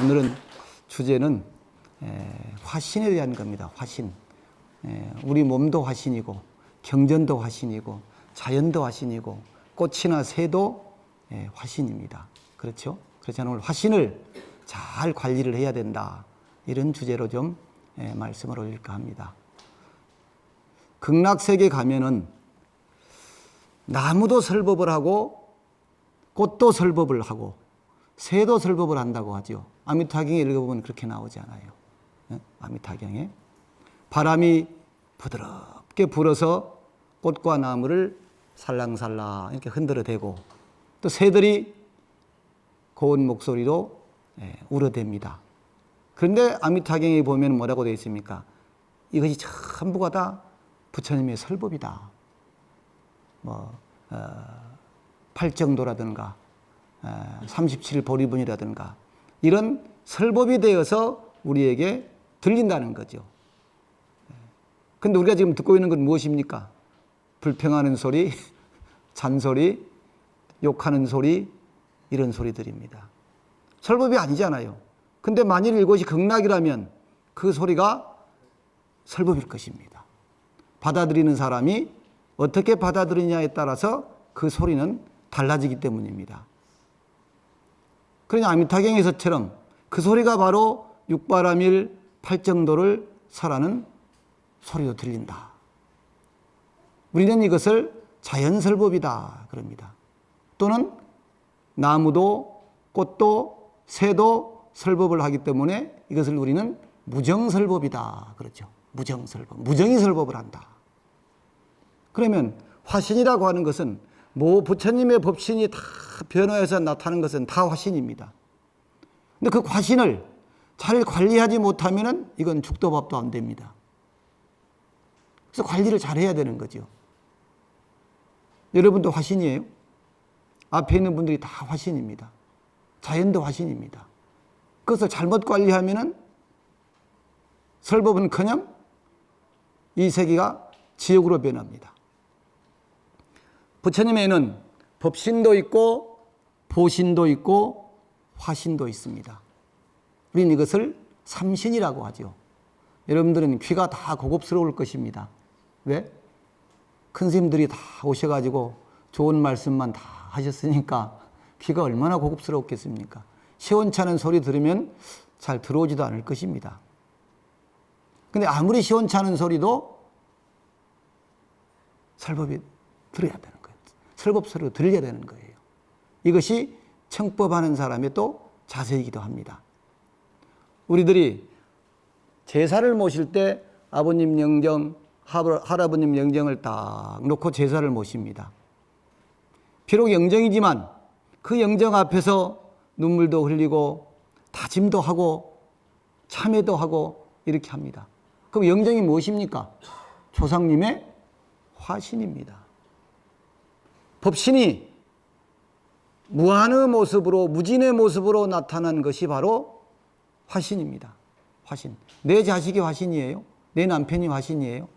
오늘은 주제는 화신에 대한 겁니다. 화신. 우리 몸도 화신이고 경전도 화신이고 자연도 화신이고 꽃이나 새도 화신입니다. 그렇죠? 그래서 오늘 화신을 잘 관리를 해야 된다. 이런 주제로 좀 말씀을 올릴까 합니다. 극락세계 가면은 나무도 설법을 하고 꽃도 설법을 하고 새도 설법을 한다고 하죠. 아미타경에 읽어보면 그렇게 나오지 않아요. 아미타경에 바람이 부드럽게 불어서 꽃과 나무를 살랑살랑 이렇게 흔들어대고 또 새들이 고운 목소리로 울어댑니다. 그런데 아미타경에 보면 뭐라고 되어 있습니까? 이것이 전부가 다 부처님의 설법이다. 팔정도라든가 37보리분이라든가 이런 설법이 되어서 우리에게 들린다는 거죠. 그런데 우리가 지금 듣고 있는 건 무엇입니까? 불평하는 소리, 잔소리, 욕하는 소리, 이런 소리들입니다. 설법이 아니잖아요. 근데 만일 이것이 극락이라면 그 소리가 설법일 것입니다. 받아들이는 사람이 어떻게 받아들이냐에 따라서 그 소리는 달라지기 때문입니다. 그러니 아미타경에서처럼 그 소리가 바로 육바라밀 팔정도를 설하는 소리로 들린다. 우리는 이것을 자연설법이다 그럽니다. 또는 나무도 꽃도 새도 설법을 하기 때문에 이것을 우리는 무정설법이다 그렇죠. 무정설법, 무정이 설법을 한다. 그러면 화신이라고 하는 것은 부처님의 법신이 다 변화해서 나타나는 것은 다 화신입니다. 근데 그 화신을 잘 관리하지 못하면 이건 죽도 밥도 안 됩니다. 그래서 관리를 잘 해야 되는 거죠. 여러분도 화신이에요. 앞에 있는 분들이 다 화신입니다. 자연도 화신입니다. 그것을 잘못 관리하면 설법은커녕 이 세계가 지옥으로 변합니다. 부처님에는 법신도 있고 보신도 있고 화신도 있습니다. 우리는 이것을 삼신이라고 하죠. 여러분들은 귀가 다 고급스러울 것입니다. 왜? 큰 스님들이 다 오셔가지고 좋은 말씀만 다 하셨으니까 귀가 얼마나 고급스럽겠습니까? 시원찮은 소리 들으면 잘 들어오지도 않을 것입니다. 근데 아무리 시원찮은 소리도 설법이 들어야 되는 거예요. 설법 소리로 들려야 되는 거예요. 이것이 청법하는 사람의 또 자세이기도 합니다. 우리들이 제사를 모실 때 아버님 영정, 할아버님 영정을 딱 놓고 제사를 모십니다. 비록 영정이지만 그 영정 앞에서 눈물도 흘리고 다짐도 하고 참회도 하고 이렇게 합니다. 그럼 영정이 무엇입니까? 조상님의 화신입니다. 법신이 무한의 모습으로 무진의 모습으로 나타난 것이 바로 화신입니다. 화신. 내 자식이 화신이에요. 내 남편이 화신이에요.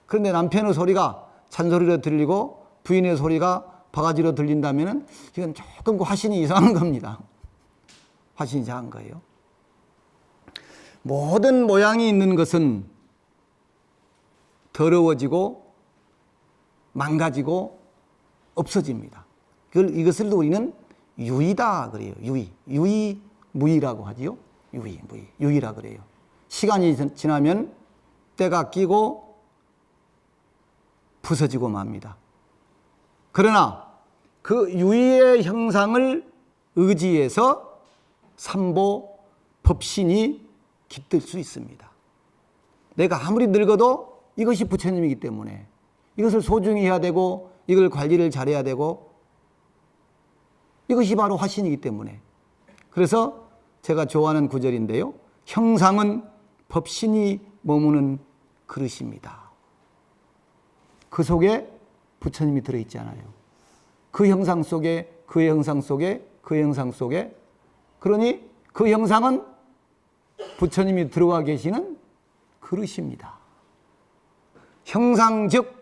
그런데 남편의 소리가 잔소리로 들리고 부인의 소리가 바가지로 들린다면 이건 조금 화신이 이상한 겁니다. 화신이 이상한 거예요. 모든 모양이 있는 것은 더러워지고 망가지고 없어집니다. 이것을 우리는 유의다 그래요. 유의무의라고 하지요. 유의라 그래요. 시간이 지나면 때가 끼고 부서지고 맙니다. 그러나 그 유의의 형상을 의지해서 삼보 법신이 깃들 수 있습니다. 내가 아무리 늙어도 이것이 부처님이기 때문에 이것을 소중히 해야 되고 이걸 관리를 잘해야 되고 이것이 바로 화신이기 때문에 그래서 제가 좋아하는 구절인데요. 형상은 법신이 머무는 그릇입니다. 그 속에 부처님이 들어있잖아요. 그 형상 속에 그의 형상 속에 그의 형상 속에 그러니 그 형상은 부처님이 들어와 계시는 그릇입니다. 형상 즉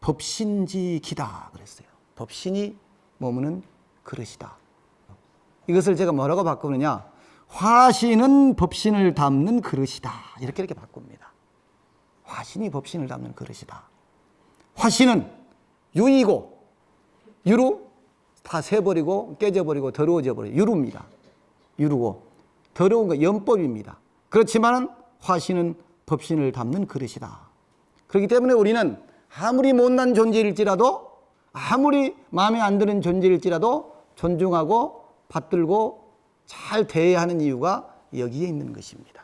법신지기다 그랬어요. 법신이 머무는 그릇이다. 이것을 제가 뭐라고 바꾸느냐? 화신은 법신을 담는 그릇이다. 이렇게 바꿉니다. 화신이 법신을 담는 그릇이다. 화신은 유이고, 유루 다 새버리고 깨져버리고 더러워져 버려요. 유루입니다. 유루고 더러운 거 연법입니다. 그렇지만 화신은 법신을 담는 그릇이다. 그렇기 때문에 우리는 아무리 못난 존재일지라도, 아무리 마음에 안 드는 존재일지라도 존중하고 받들고 잘 대해야 하는 이유가 여기에 있는 것입니다.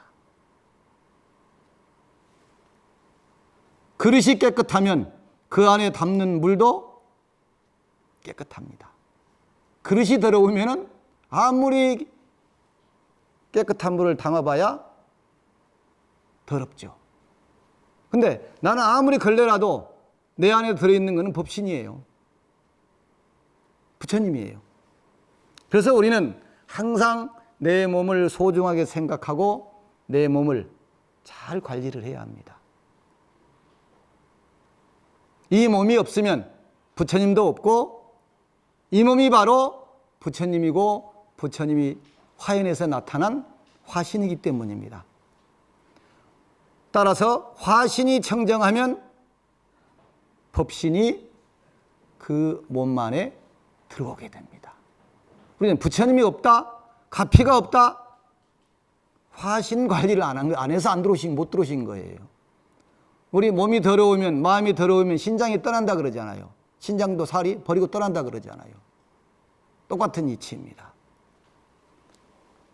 그릇이 깨끗하면 그 안에 담는 물도 깨끗합니다. 그릇이 더러우면 아무리 깨끗한 물을 담아봐야 더럽죠. 근데 나는 아무리 걸레라도 내 안에 들어있는 것은 법신이에요. 부처님이에요. 그래서 우리는 항상 내 몸을 소중하게 생각하고 내 몸을 잘 관리를 해야 합니다. 이 몸이 없으면 부처님도 없고, 이 몸이 바로 부처님이고 부처님이 화연에서 나타난 화신이기 때문입니다. 따라서 화신이 청정하면 법신이 그 몸 안에 들어오게 됩니다. 우리는 부처님이 없다, 가피가 없다, 화신 관리를 안 해서 못 들어오신 거예요. 우리 몸이 더러우면, 마음이 더러우면 신장이 떠난다 그러잖아요. 신장도 살이 버리고 떠난다 그러잖아요. 똑같은 이치입니다.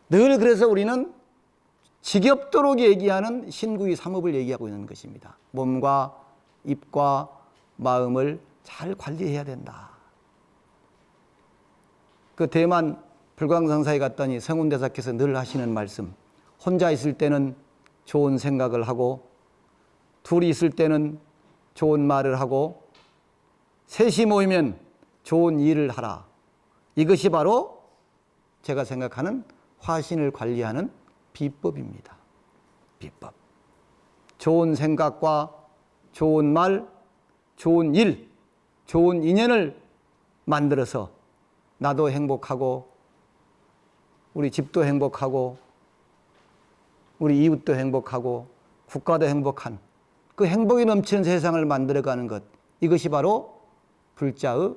늘 그래서 우리는 지겹도록 얘기하는 신구의 삼업을 얘기하고 있는 것입니다. 몸과 입과 마음을 잘 관리해야 된다. 그 대만 불광성사에 갔더니 성운대사께서 늘 하시는 말씀, 혼자 있을 때는 좋은 생각을 하고, 둘이 있을 때는 좋은 말을 하고, 셋이 모이면 좋은 일을 하라. 이것이 바로 제가 생각하는 화신을 관리하는 비법입니다. 비법. 좋은 생각과 좋은 말, 좋은 일, 좋은 인연을 만들어서 나도 행복하고, 우리 집도 행복하고, 우리 이웃도 행복하고, 국가도 행복한 그 행복이 넘치는 세상을 만들어가는 것, 이것이 바로 불자의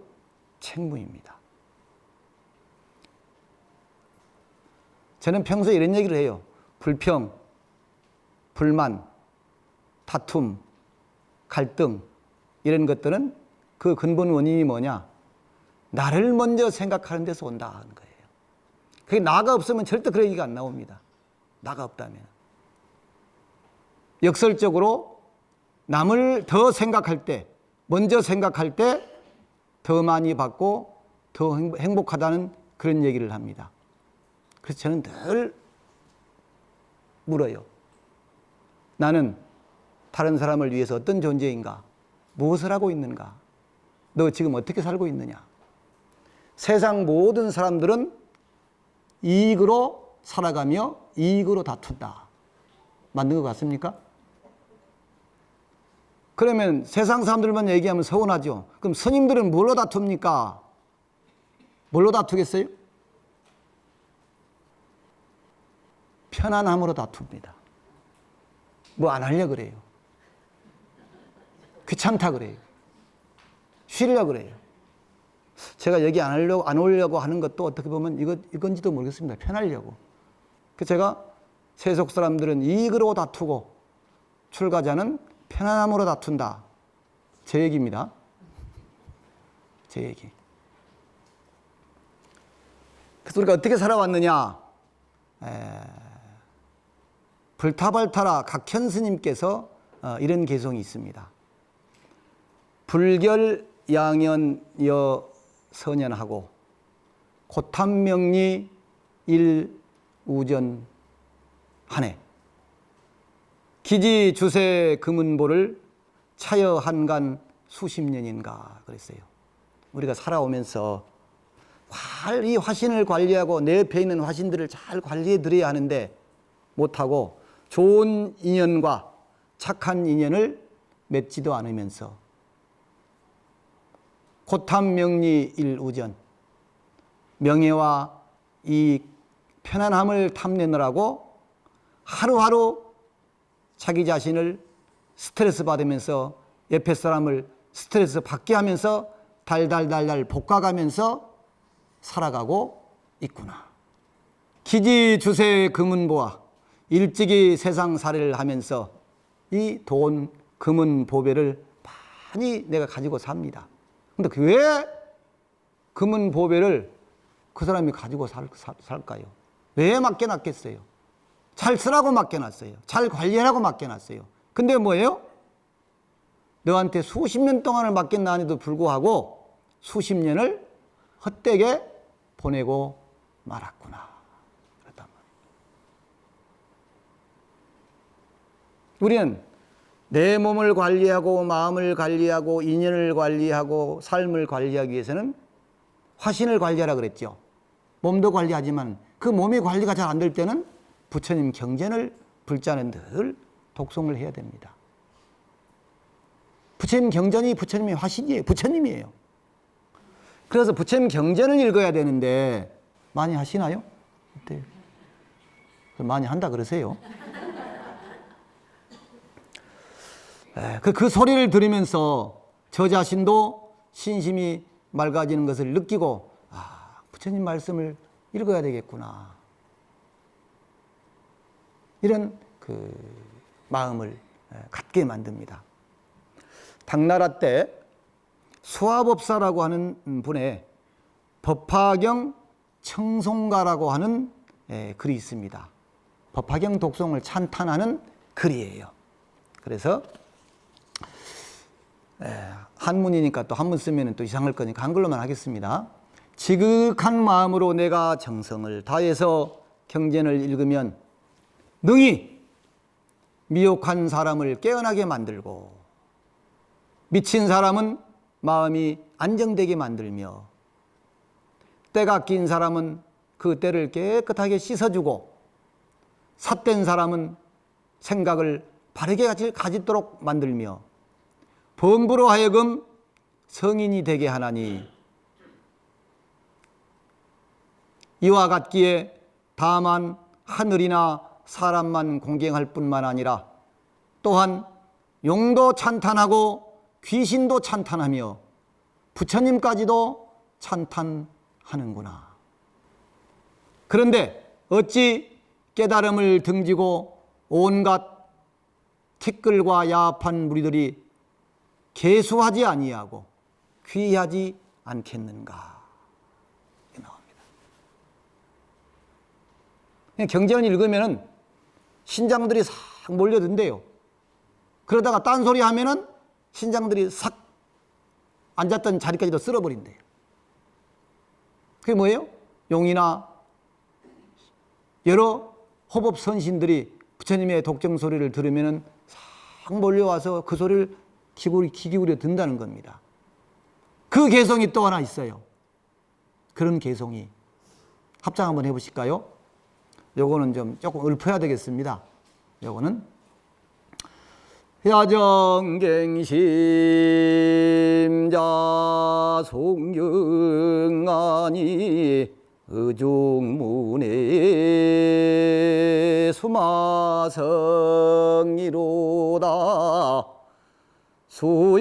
책무입니다. 저는 평소에 이런 얘기를 해요. 불평, 불만, 다툼, 갈등, 이런 것들은 그 근본 원인이 뭐냐? 나를 먼저 생각하는 데서 온다 하는 거예요. 그게 나가 없으면 절대 그런 얘기가 안 나옵니다. 나가 없다면. 역설적으로 남을 더 생각할 때, 먼저 생각할 때 더 많이 받고 더 행복하다는 그런 얘기를 합니다. 그래서 저는 늘 물어요. 나는 다른 사람을 위해서 어떤 존재인가? 무엇을 하고 있는가? 너 지금 어떻게 살고 있느냐? 세상 모든 사람들은 이익으로 살아가며 이익으로 다툰다. 맞는 것 같습니까? 그러면 세상 사람들만 얘기하면 서운하죠. 그럼 스님들은 뭘로 다툽니까? 뭘로 다투겠어요? 편안함으로 다툽니다. 뭐 안 하려고 그래요. 귀찮다 그래요. 쉬려고 그래요. 제가 여기 안 오려고 하는 것도 어떻게 보면 이건지도 모르겠습니다. 편하려고. 그래서 제가 세속 사람들은 이익으로 다투고 출가자는 편안함으로 다툰다. 제 얘기입니다. 제 얘기. 그래서 우리가 어떻게 살아왔느냐? 불타발타라 각현 스님께서 이런 개성이 있습니다. 불결 양연여 선연하고 고탐명리 일우전 하네. 기지 주세 금은보를 차여 한간 수십 년인가 그랬어요. 우리가 살아오면서 이 화신을 관리하고 내 옆에 있는 화신들을 잘 관리해 드려야 하는데 못하고 좋은 인연과 착한 인연을 맺지도 않으면서 고탐명리 일우전, 명예와 이 편안함을 탐내느라고 하루하루 자기 자신을 스트레스 받으면서 옆에 사람을 스트레스 받게 하면서 달달달달 볶아가면서 살아가고 있구나. 기지주세 금은보화, 일찍이 세상살이를 하면서 이 돈, 금은, 보배를 많이 내가 가지고 삽니다. 근데 왜 금은, 보배를 그 사람이 가지고 살까요? 왜 맡겨놨겠어요? 잘 쓰라고 맡겨놨어요. 잘 관리하라고 맡겨놨어요. 근데 뭐예요? 너한테 수십 년 동안을 맡겼나니도 불구하고 수십 년을 헛되게 보내고 말았구나. 그렇단 말이에요. 우리는 내 몸을 관리하고 마음을 관리하고 인연을 관리하고 삶을 관리하기 위해서는 화신을 관리하라 그랬죠. 몸도 관리하지만 그 몸의 관리가 잘 안 될 때는 부처님 경전을 불자는 늘 독송을 해야 됩니다. 부처님 경전이 부처님의 화신이에요. 부처님이에요. 그래서 부처님 경전을 읽어야 되는데 많이 하시나요? 어때요? 많이 한다 그러세요. 그 소리를 들으면서 저 자신도 신심이 맑아지는 것을 느끼고 부처님 말씀을 읽어야 되겠구나. 이런 그 마음을 갖게 만듭니다. 당나라 때 수화법사라고 하는 분의 법화경 청송가라고 하는 글이 있습니다. 법화경 독송을 찬탄하는 글이에요. 그래서 한문이니까 또 한문 쓰면 또 이상할 거니까 한글로만 하겠습니다. 지극한 마음으로 내가 정성을 다해서 경전을 읽으면 능히 미혹한 사람을 깨어나게 만들고 미친 사람은 마음이 안정되게 만들며 때가 낀 사람은 그 때를 깨끗하게 씻어주고 삿된 사람은 생각을 바르게 가지도록 만들며 범부로 하여금 성인이 되게 하나니 이와 같기에 다만 하늘이나 사람만 공경할 뿐만 아니라 또한 용도 찬탄하고 귀신도 찬탄하며 부처님까지도 찬탄하는구나. 그런데 어찌 깨달음을 등지고 온갖 티끌과 야합한 무리들이 계수하지 아니하고 귀하지 않겠는가. 이렇게 나옵니다. 경전을 읽으면 신장들이 싹 몰려든대요. 그러다가 딴소리 하면은 신장들이 싹 앉았던 자리까지도 쓸어버린대요. 그게 뭐예요? 용이나 여러 호법 선신들이 부처님의 독정 소리를 들으면은 싹 몰려와서 그 소리를 귀 기울여 듣는다는 겁니다. 그 개성이 또 하나 있어요. 그런 개성이. 합장 한번 해보실까요? 요거는 좀 조금 읊어야 되겠습니다. 요거는 야정갱심자 송경아니 의중문에 수마성이로다 수연남실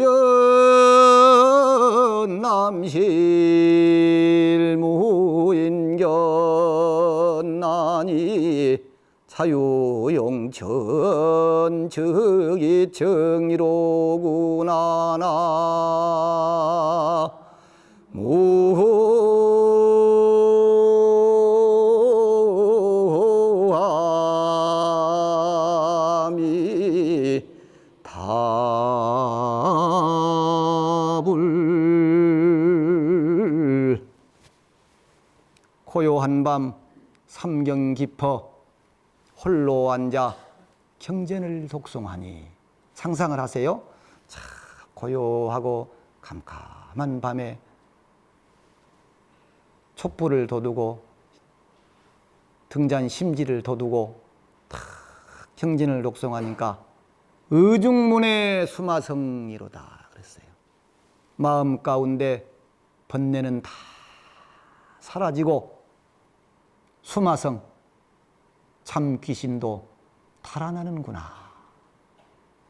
무인견나니 사유용천 즉이정이로구나 무함이 답을 고요한 밤 삼경 깊어 홀로 앉아 경전을 독송하니. 상상을 하세요. 참 고요하고 캄캄한 밤에 촛불을 둬두고 등잔 심지를 둬두고 탁 경전을 독송하니까 의중문의 수마성이로다 그랬어요. 마음 가운데 번뇌는 다 사라지고 수마성, 참 귀신도 달아나는구나.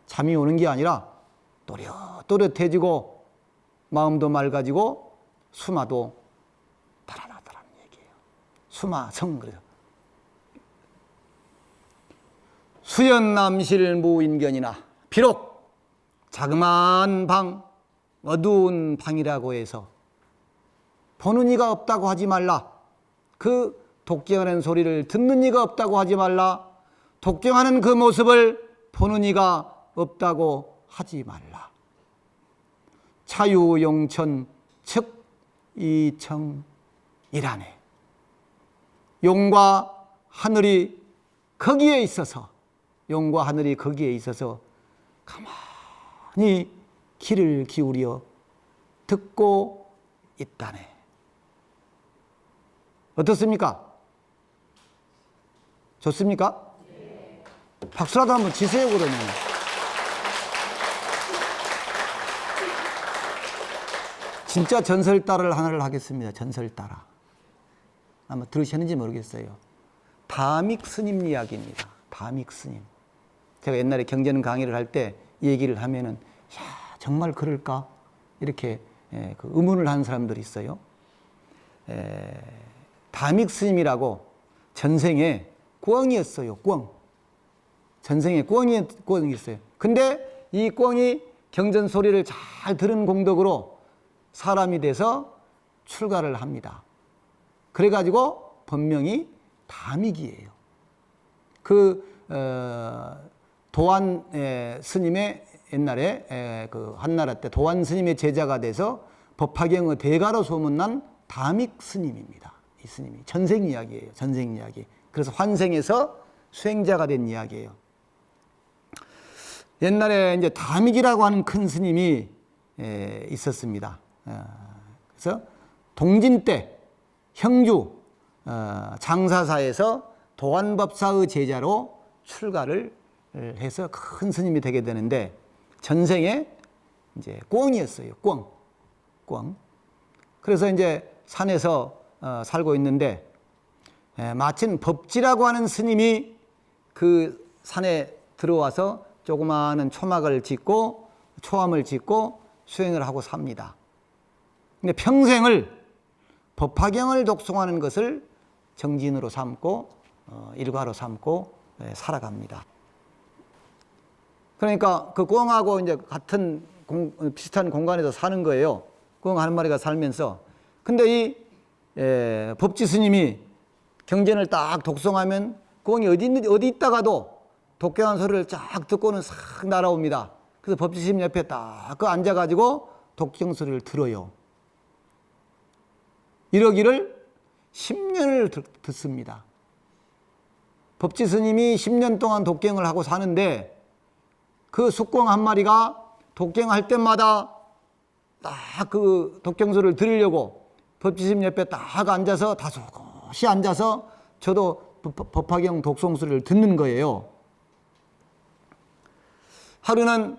잠이 오는 게 아니라 또렷또렷해지고 마음도 맑아지고 수마도 달아나더라는 얘기예요. 수마성 그래요. 수연남실 무인견이나 비록 자그마한 방, 어두운 방이라고 해서 보는 이가 없다고 하지 말라. 그 독경하는 소리를 듣는 이가 없다고 하지 말라. 독경하는 그 모습을 보는 이가 없다고 하지 말라. 자유용천 즉 이청이라네. 용과 하늘이 거기에 있어서, 용과 하늘이 거기에 있어서 가만히 귀를 기울여 듣고 있다네. 어떻습니까? 좋습니까? 네. 박수라도 한번 치세요, 그러면. 진짜 전설따라를 하나를 하겠습니다. 전설따라. 아마 들으셨는지 모르겠어요. 다믹 스님 이야기입니다. 다믹 스님. 제가 옛날에 경전 강의를 할 때 이 얘기를 하면은, 야, 정말 그럴까? 이렇게 그 의문을 하는 사람들이 있어요. 다믹 스님이라고 전생에 꿩이었어요. 꿩. 전생에 꿩이었어요. 근데 이 꿩이 경전 소리를 잘 들은 공덕으로 사람이 돼서 출가를 합니다. 그래가지고 본명이 다믹이에요. 도안 스님의 옛날에 그 한나라 때 도안 스님의 제자가 돼서 법화경의 대가로 소문난 다믹 스님입니다. 이 스님이 전생 이야기예요. 전생 이야기. 그래서 환생해서 수행자가 된 이야기예요. 옛날에 이제 다믹이라고 하는 큰 스님이 있었습니다. 그래서 동진 때 형주 장사사에서 도안법사의 제자로 출가를 해서 큰 스님이 되게 되는데, 전생에 이제 꿩이었어요. 꿩. 그래서 이제 산에서 살고 있는데, 마침 법지라고 하는 스님이 그 산에 들어와서 조그마한 초막을 짓고 초암을 짓고 수행을 하고 삽니다. 근데 평생을 법화경을 독송하는 것을 정진으로 삼고 일과로 삼고 살아갑니다. 그러니까 그 꿩하고 이제 같은 비슷한 공간에서 사는 거예요. 꿩 한 마리가 살면서. 근데 이 법지 스님이 경전을 딱 독송하면 꿩이 어디 있다가도 독경한 소리를 쫙 듣고는 싹 날아옵니다. 그래서 법지 스님 옆에 딱 앉아가지고 독경 소리를 들어요. 이러기를 10년을 듣습니다. 법지 스님이 10년 동안 독경을 하고 사는데, 그 숙공 한 마리가 독경할 때마다 딱 그 독경 소리를 들으려고 법지 스님 옆에 딱 앉아서 다소곳이 앉아서 저도 법화경 독송 소리를 듣는 거예요. 하루는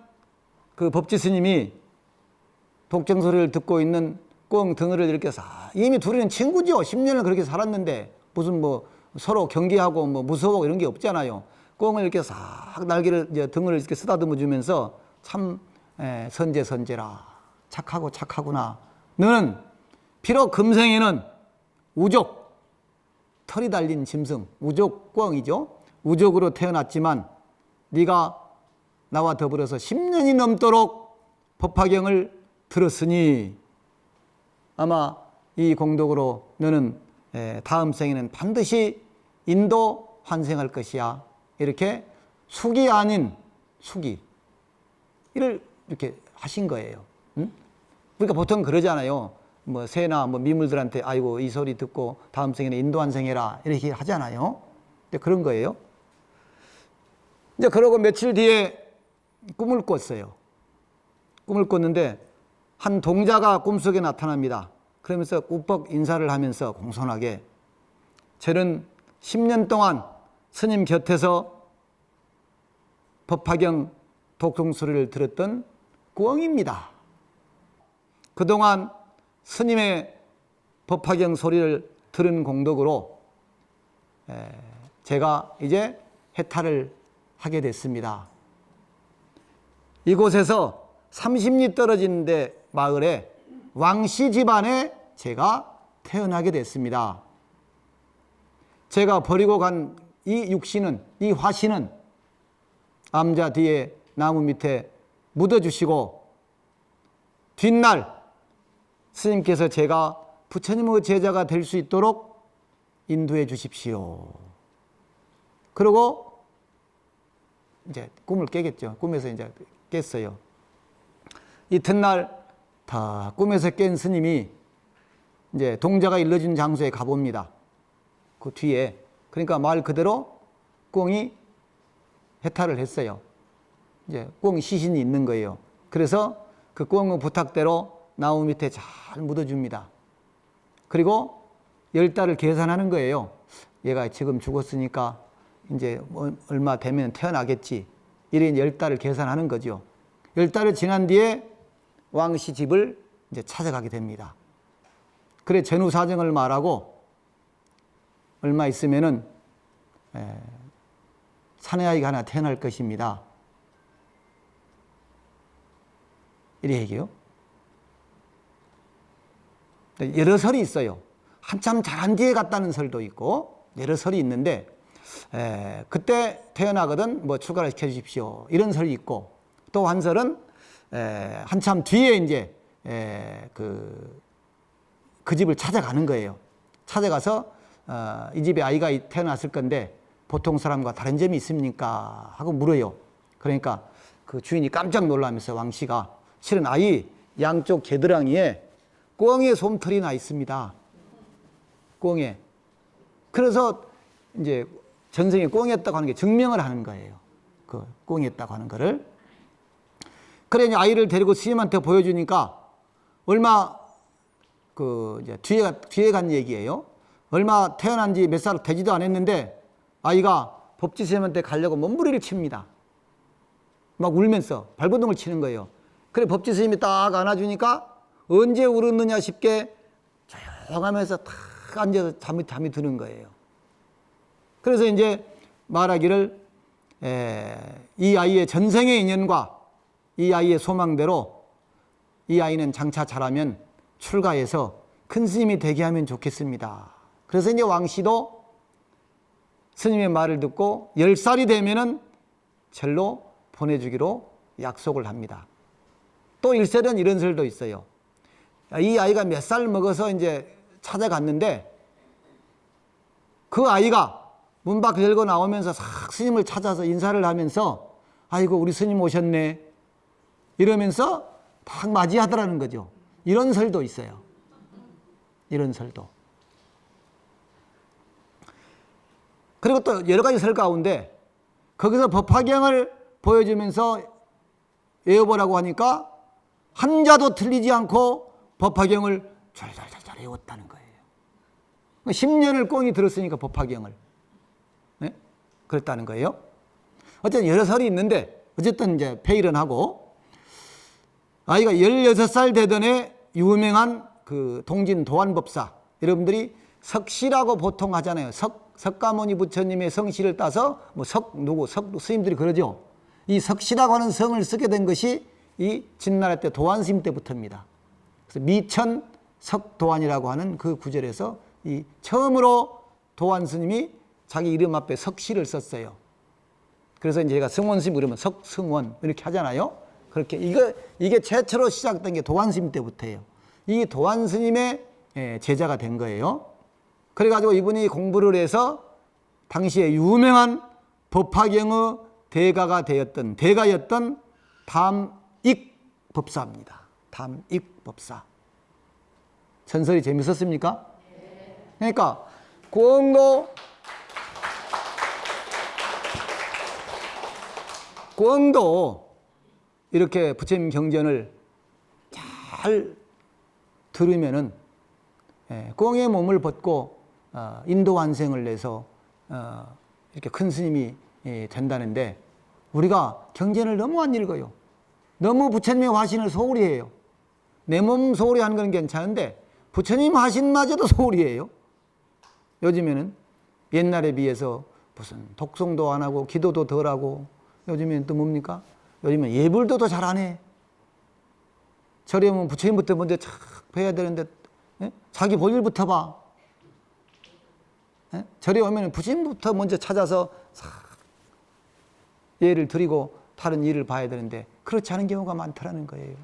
그 법지 스님이 독경 소리를 듣고 있는 꿩 등을 이렇게 이미 둘이는 친구죠. 10년을 그렇게 살았는데 무슨 뭐 서로 경계하고 뭐 무서워하고 이런 게 없잖아요. 꿩을 이렇게 싹 날개를 이제 등을 이렇게 쓰다듬어 주면서 참 선제라 착하구나. 너는 비록 금생에는 우족, 털이 달린 짐승, 우족 꿩이죠. 우족으로 태어났지만 네가 나와 더불어서 10년이 넘도록 법화경을 들었으니 아마 이 공덕으로 너는 다음 생에는 반드시 인도 환생할 것이야. 이렇게 숙이 아닌 숙이 이를 이렇게 하신 거예요. 응? 그러니까 보통 그러잖아요. 뭐 새나 뭐 미물들한테 아이고 이 소리 듣고 다음 생에는 인도 환생해라 이렇게 하잖아요. 근데 그런 거예요. 이제 그러고 며칠 뒤에 꿈을 꿨어요. 꿈을 꿨는데 한 동자가 꿈속에 나타납니다. 그러면서 꾹뻑 인사를 하면서 공손하게, 저는 10년 동안 스님 곁에서 법화경 독송 소리를 들었던 꿩입니다. 그동안 스님의 법화경 소리를 들은 공덕으로 제가 이제 해탈을 하게 됐습니다. 이곳에서 30리 떨어진 데 마을에 왕씨 집안에 제가 태어나게 됐습니다. 제가 버리고 간 이 육신은, 이 화신은 암자 뒤에 나무 밑에 묻어주시고 뒷날 스님께서 제가 부처님의 제자가 될 수 있도록 인도해 주십시오. 그리고 이제 꿈을 깨겠죠. 꿈에서 이제 깼어요. 이튿날 다 꿈에서 깬 스님이 이제 동자가 일러준 장소에 가봅니다. 그 뒤에. 그러니까 말 그대로 꽁이 해탈을 했어요. 이제 꽁 시신이 있는 거예요. 그래서 그 꽁의 부탁대로 나무 밑에 잘 묻어줍니다. 그리고 10달을 계산하는 거예요. 얘가 지금 죽었으니까 이제 얼마 되면 태어나겠지. 이래 10달을 계산하는 거죠. 10달을 지난 뒤에 왕씨 집을 이제 찾아가게 됩니다. 그래 전후 사정을 말하고 얼마 있으면은 사내아이가 하나 태어날 것입니다. 이래 얘기해요. 여러 설이 있어요. 한참 자란 뒤에 갔다는 설도 있고 여러 설이 있는데 그때 태어나거든 뭐 출가를 시켜주십시오 이런 설이 있고 또 한 설은 한참 뒤에 이제 그 집을 찾아가는 거예요. 찾아가서 이 집에 아이가 태어났을 건데 보통 사람과 다른 점이 있습니까? 하고 물어요. 그러니까 그 주인이 깜짝 놀라면서 왕씨가 실은 아이 양쪽 겨드랑이에 꿩의 솜털이 나 있습니다. 꿩에. 그래서 이제 전생에 꿩이었다고 하는 게 증명을 하는 거예요. 그 꿩이었다고 하는 거를. 그래 이제 아이를 데리고 스님한테 보여주니까 얼마 이제 뒤에 간 얘기예요. 얼마 태어난 지 몇 살 되지도 않았는데 아이가 법지 스님한테 가려고 몸부림을 칩니다. 막 울면서 발버둥을 치는 거예요. 그래 법지 스님이 딱 안아주니까 언제 울었느냐 싶게 조용하면서 탁 앉아서 잠이 드는 거예요. 그래서 이제 말하기를 이 아이의 전생의 인연과 이 아이의 소망대로 이 아이는 장차 자라면 출가해서 큰 스님이 되게 하면 좋겠습니다. 그래서 이제 왕씨도 스님의 말을 듣고 10살이 되면은 절로 보내주기로 약속을 합니다. 또 일설은 이런 설도 있어요. 이 아이가 몇 살 먹어서 이제 찾아갔는데 그 아이가 문 밖 열고 나오면서 싹 스님을 찾아서 인사를 하면서 아이고 우리 스님 오셨네 이러면서 딱 맞이하더라는 거죠. 이런 설도 있어요. 이런 설도. 그리고 또 여러 가지 설 가운데 거기서 법화경을 보여주면서 외워보라고 하니까 한자도 틀리지 않고 법화경을 잘잘잘잘 외웠다는 거예요. 10년을 꽁이 들었으니까 법화경을. 네? 그랬다는 거예요. 어쨌든 여러 설이 있는데 어쨌든 이제 폐일은 하고 아이가 16살 되던 해 유명한 그 동진 도안법사 여러분들이 석시라고 보통 하잖아요. 석가모니 부처님의 성씨를 따서 뭐 누구 스님들이 그러죠. 이 석시라고 하는 성을 쓰게 된 것이 이 진나라 때 도안 스님 때부터입니다. 그래서 미천 석도안이라고 하는 그 구절에서 이 처음으로 도안 스님이 자기 이름 앞에 석시를 썼어요. 그래서 이제 제가 성원 스님 이러면 석승원 이렇게 하잖아요. 그렇게 이게 최초로 시작된 게 도안 스님 때부터예요. 이 도안 스님의 제자가 된 거예요. 그래가지고 이분이 공부를 해서 당시에 유명한 법화경의 대가였던 담익 법사입니다. 담익 법사. 전설이 재밌었습니까? 그러니까 꿩도 이렇게 부처님 경전을 잘 들으면은 꿩의 몸을 벗고 인도 완생을 내서 이렇게 큰 스님이 된다는데 우리가 경전을 너무 안 읽어요. 너무 부처님의 화신을 소홀히 해요. 내 몸 소홀히 하는 건 괜찮은데 부처님 화신마저도 소홀히 해요. 요즘에는 옛날에 비해서 무슨 독송도 안 하고 기도도 덜 하고 요즘엔 또 뭡니까? 요즘엔 예불도 더 잘 안 해. 절에 오면 부처님부터 먼저 착 뵈야 되는데 자기 볼일부터 봐. 절에 오면 부처님부터 먼저 찾아서 싹 예를 드리고 다른 일을 봐야 되는데 그렇지 않은 경우가 많다라는 거예요.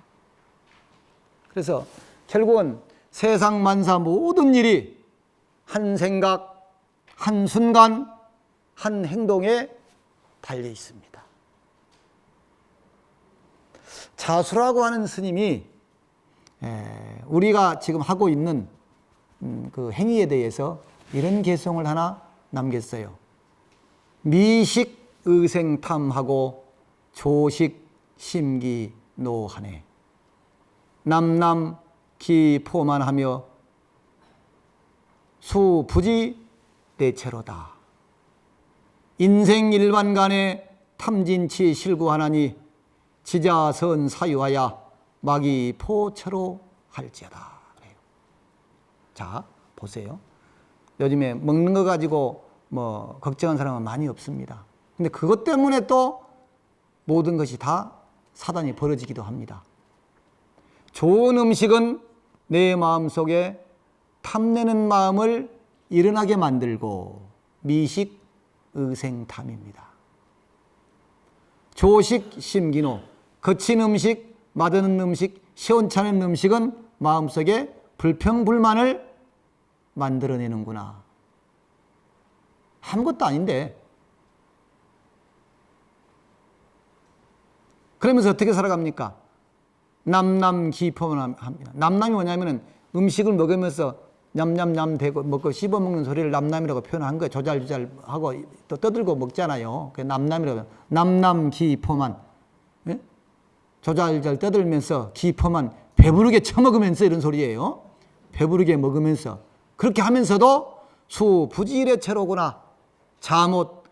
그래서 결국은 세상 만사 모든 일이 한 생각, 한 순간, 한 행동에 달려 있습니다. 자수라고 하는 스님이 우리가 지금 하고 있는 그 행위에 대해서 이런 개성을 하나 남겼어요. 미식 의생탐하고 조식 심기노하네. 남남 기포만하며 수부지 대체로다. 인생 일반간에 탐진치 실구하나니 지자선 사유하야 마기 포처로 할지어다. 자, 보세요. 요즘에 먹는 거 가지고 뭐 걱정한 사람은 많이 없습니다. 근데 그것 때문에 또 모든 것이 다 사단이 벌어지기도 합니다. 좋은 음식은 내 마음속에 탐내는 마음을 일어나게 만들고 미식 의생탐입니다. 조식 심기노, 거친 음식, 맛없는 음식, 시원찮은 음식은 마음속에 불평불만을 만들어내는구나. 아무것도 아닌데. 그러면서 어떻게 살아갑니까? 남남 기포만 합니다. 남남이 뭐냐면은 음식을 먹으면서 냠냠냠 대고 먹고 씹어먹는 소리를 남남이라고 표현한 거예요. 조잘조잘 하고 또 떠들고 먹잖아요. 그게 남남이라고. 남남 기포만. 예? 조잘조잘 떠들면서 기포만 배부르게 처먹으면서 이런 소리예요. 배부르게 먹으면서. 그렇게 하면서도 수부지일의 채로구나. 잠옷.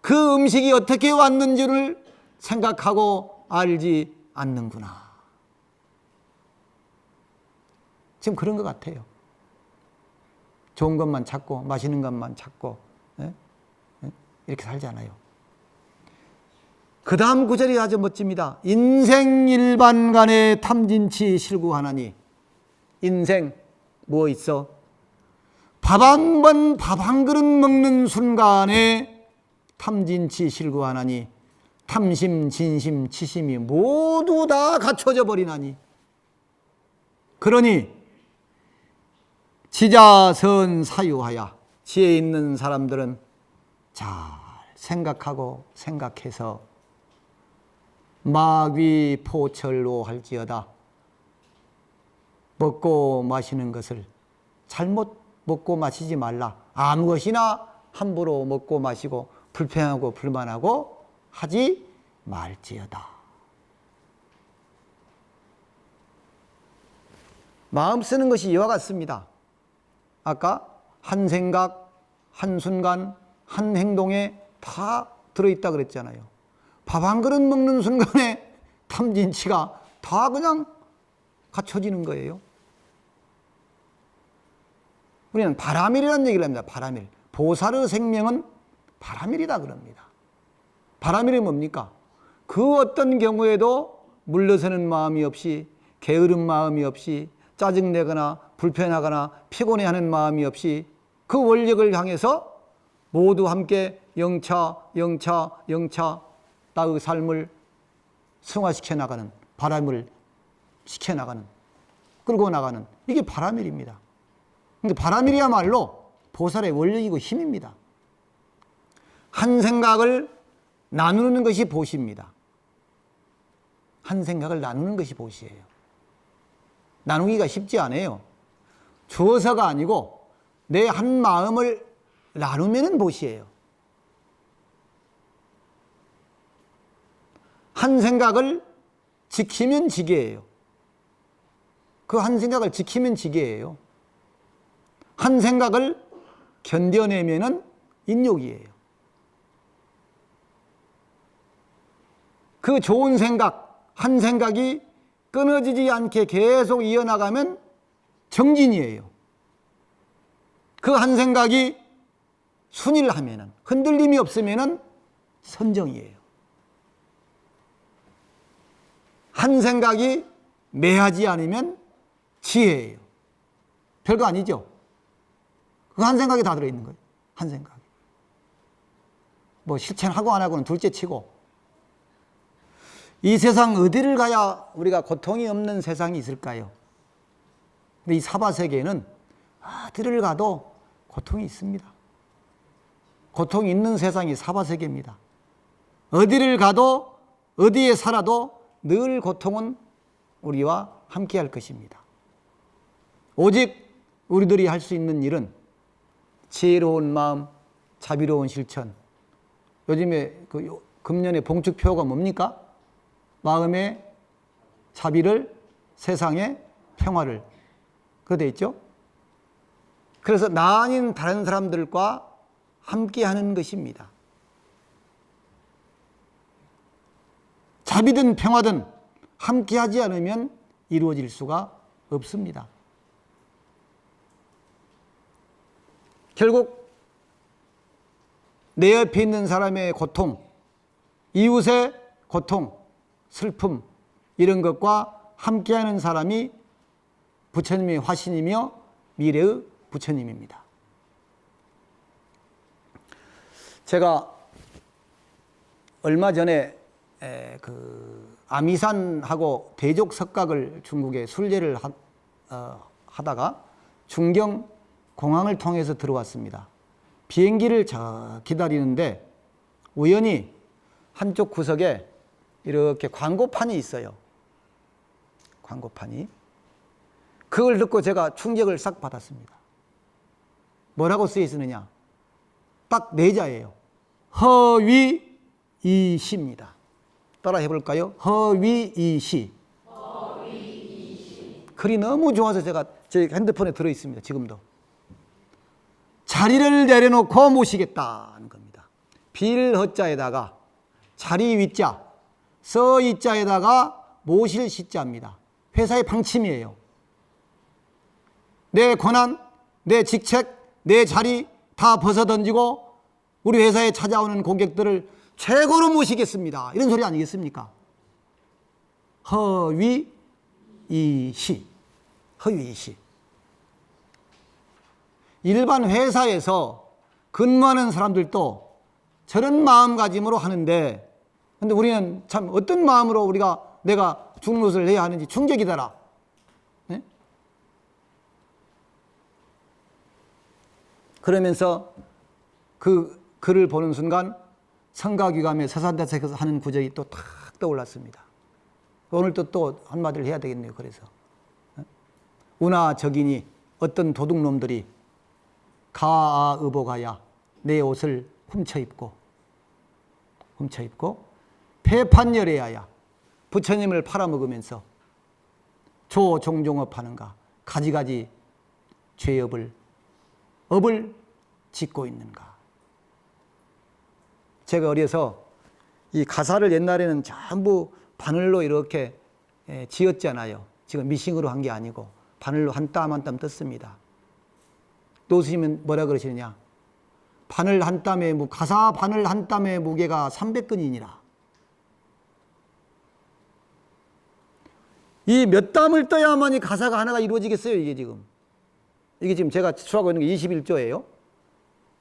그 음식이 어떻게 왔는지를 생각하고 알지 않는구나. 지금 그런 것 같아요. 좋은 것만 찾고 맛있는 것만 찾고 이렇게 살잖아요. 그 다음 구절이 아주 멋집니다. 인생 일반간에 탐진치 실구하나니. 인생 뭐 있어? 밥 한 번 밥 한 그릇 먹는 순간에 탐진치 실구하나니 탐심 진심 치심이 모두 다 갖춰져 버리나니. 그러니 지자선 사유하야. 지혜 있는 사람들은 잘 생각하고 생각해서 마귀 포철로 할지어다. 먹고 마시는 것을 잘못 먹고 마시지 말라. 아무 것이나 함부로 먹고 마시고 불평하고 불만하고 하지 말지어다. 마음 쓰는 것이 이와 같습니다. 아까 한 생각, 한 순간, 한 행동에 다 들어있다 그랬잖아요. 밥 한 그릇 먹는 순간에 탐진치가 다 그냥 갖춰지는 거예요. 우리는 바라밀이라는 얘기를 합니다. 바라밀. 보살의 생명은 바라밀이다 그럽니다. 바라밀이 뭡니까? 그 어떤 경우에도 물러서는 마음이 없이, 게으른 마음이 없이, 짜증내거나 불편하거나 피곤해하는 마음이 없이 그 원력을 향해서 모두 함께 영차 나의 삶을 승화시켜 나가는, 바람을 시켜 나가는, 끌고 나가는, 이게 바라밀입니다. 근데 바라밀이야말로 보살의 원력이고 힘입니다. 한 생각을 나누는 것이 보시입니다. 한 생각을 나누는 것이 보시예요. 나누기가 쉽지 않아요. 주어서가 아니고 내 한 마음을 나누면은 보시예요. 한 생각을 지키면 지게예요. 그 한 생각을 지키면 지게예요. 한 생각을 견뎌내면은 인욕이에요. 그 좋은 생각, 한 생각이 끊어지지 않게 계속 이어나가면 정진이에요. 그 한 생각이 순일하면은, 흔들림이 없으면은 선정이에요. 한 생각이 매하지 않으면 지혜예요. 별거 아니죠? 그 한 생각이 다 들어있는 거예요. 한 생각이. 뭐 실천하고 안 하고는 둘째 치고, 이 세상 어디를 가야 우리가 고통이 없는 세상이 있을까요? 근데 이 사바세계에는 어디를 가도 고통이 있습니다. 고통이 있는 세상이 사바세계입니다. 어디를 가도 어디에 살아도 늘 고통은 우리와 함께 할 것입니다. 오직 우리들이 할 수 있는 일은 지혜로운 마음, 자비로운 실천. 요즘에 그 금년의 봉축표가 뭡니까? 마음의 자비를, 세상의 평화를. 그거 돼 있죠? 그래서 나 아닌 다른 사람들과 함께 하는 것입니다. 자비든 평화든 함께 하지 않으면 이루어질 수가 없습니다. 결국 내 옆에 있는 사람의 고통, 이웃의 고통, 슬픔, 이런 것과 함께하는 사람이 부처님의 화신이며 미래의 부처님입니다. 제가 얼마 전에 아미산하고 대족석각을 중국에 순례를 하다가 중경 공항을 통해서 들어왔습니다. 비행기를 기다리는데 우연히 한쪽 구석에 이렇게 광고판이 있어요. 광고판이. 그걸 듣고 제가 충격을 싹 받았습니다. 뭐라고 쓰여 있느냐? 딱 네 자예요. 허위이시입니다. 따라 해볼까요? 허위이시. 글이 너무 좋아서 제가 제 핸드폰에 들어있습니다. 지금도. 자리를 내려놓고 모시겠다는 겁니다. 빌허자에다가 자리 위자, 서이자에다가 모실 시자입니다. 회사의 방침이에요. 내 권한, 내 직책, 내 자리 다 벗어던지고 우리 회사에 찾아오는 고객들을 최고로 모시겠습니다. 이런 소리 아니겠습니까? 허위이시. 허위이시. 일반 회사에서 근무하는 사람들도 저런 마음가짐으로 하는데, 근데 우리는 참 어떤 마음으로 내가 죽는 것을 해야 하는지 충격이더라. 네? 그러면서 그 글을 보는 순간 성가귀감의 서산대책에서 하는 구절이 또 탁 떠올랐습니다. 오늘 또 한마디를 해야 되겠네요. 그래서 우나적이니 어떤 도둑놈들이 가아의복하야 내 옷을 훔쳐입고 폐판열애하야 부처님을 팔아먹으면서 조종종업하는가 가지가지 업을 짓고 있는가. 제가 어려서 이 가사를 옛날에는 전부 바늘로 이렇게 지었잖아요. 지금 미싱으로 한 게 아니고 바늘로 한 땀 한 땀 떴습니다. 노스님은 뭐라 그러시느냐? 바늘 한 땀의 가사 바늘 한 땀의 무게가 300근이니라. 이 몇 땀을 떠야만이 가사가 하나가 이루어지겠어요, 이게 지금. 이게 지금 제가 추하고 있는 게 21조예요.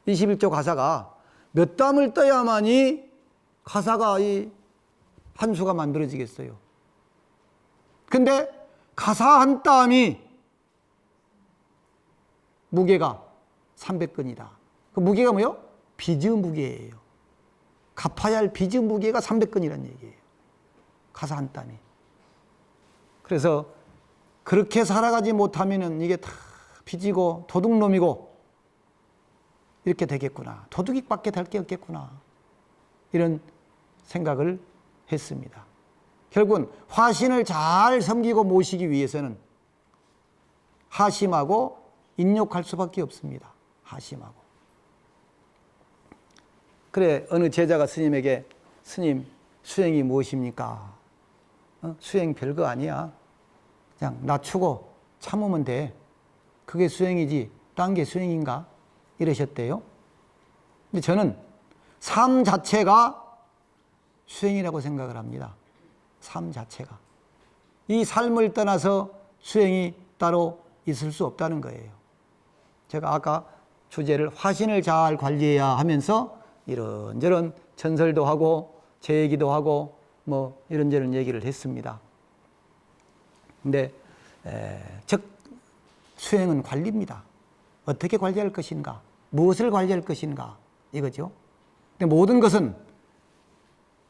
21조 가사가 몇 땀을 떠야만이 가사가 한 수가 만들어지겠어요. 근데 가사 한 땀이 무게가 300근이다. 그 무게가 뭐예요? 빚의 무게예요. 갚아야 할 빚의 무게가 300근이라는 얘기예요. 가사 한 땀이. 그래서 그렇게 살아가지 못하면은 이게 다 빚이고 도둑놈이고 이렇게 되겠구나. 도둑이밖에 될 게 없겠구나. 이런 생각을 했습니다. 결국은 화신을 잘 섬기고 모시기 위해서는 하심하고 인욕할 수밖에 없습니다. 하심하고. 그래 어느 제자가 스님에게 스님 수행이 무엇입니까? 수행 별거 아니야. 그냥 낮추고 참으면 돼. 그게 수행이지 딴 게 수행인가? 이러셨대요. 근데 저는 삶 자체가 수행이라고 생각을 합니다. 삶 자체가. 이 삶을 떠나서 수행이 따로 있을 수 없다는 거예요. 제가 아까 주제를 화신을 잘 관리해야 하면서 이런저런 전설도 하고 제 얘기도 하고 뭐 이런저런 얘기를 했습니다. 근데 즉 수행은 관리입니다. 어떻게 관리할 것인가, 무엇을 관리할 것인가 이거죠. 근데 모든 것은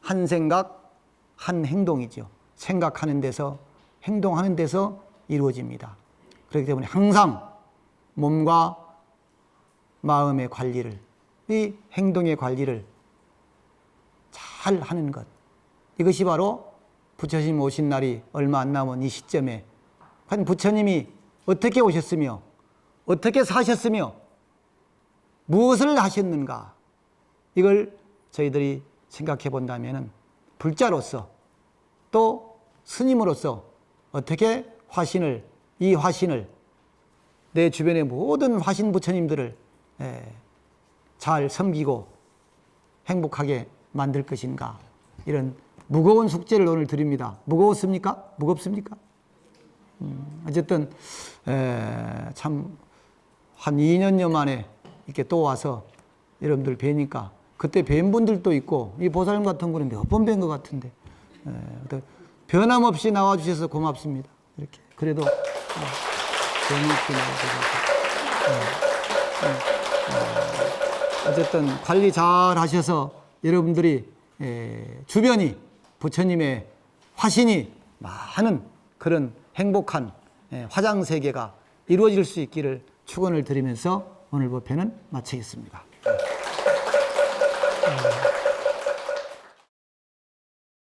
한 생각, 한 행동이죠. 생각하는 데서, 행동하는 데서 이루어집니다. 그렇기 때문에 항상 몸과 마음의 관리를, 이 행동의 관리를 잘 하는 것, 이것이 바로 부처님 오신 날이 얼마 안 남은 이 시점에 과연 부처님이 어떻게 오셨으며 어떻게 사셨으며 무엇을 하셨는가, 이걸 저희들이 생각해 본다면 불자로서 또 스님으로서 어떻게 이 화신을 내 주변의 모든 화신 부처님들을 잘 섬기고 행복하게 만들 것인가, 이런 무거운 숙제를 오늘 드립니다. 무거웠습니까? 무겁습니까? 어쨌든 참 한 2년여 만에 이렇게 또 와서 여러분들 뵈니까, 그때 뵌 분들도 있고 이 보살님 같은 분은 몇 번 뵌 것 같은데 변함없이 나와주셔서 고맙습니다. 이렇게 그래도 변함없이 나와주셔서 어쨌든 관리 잘 하셔서 여러분들이 주변이 부처님의 화신이 많은 그런 행복한 화장 세계가 이루어질 수 있기를 축원을 드리면서 오늘 법회는 마치겠습니다.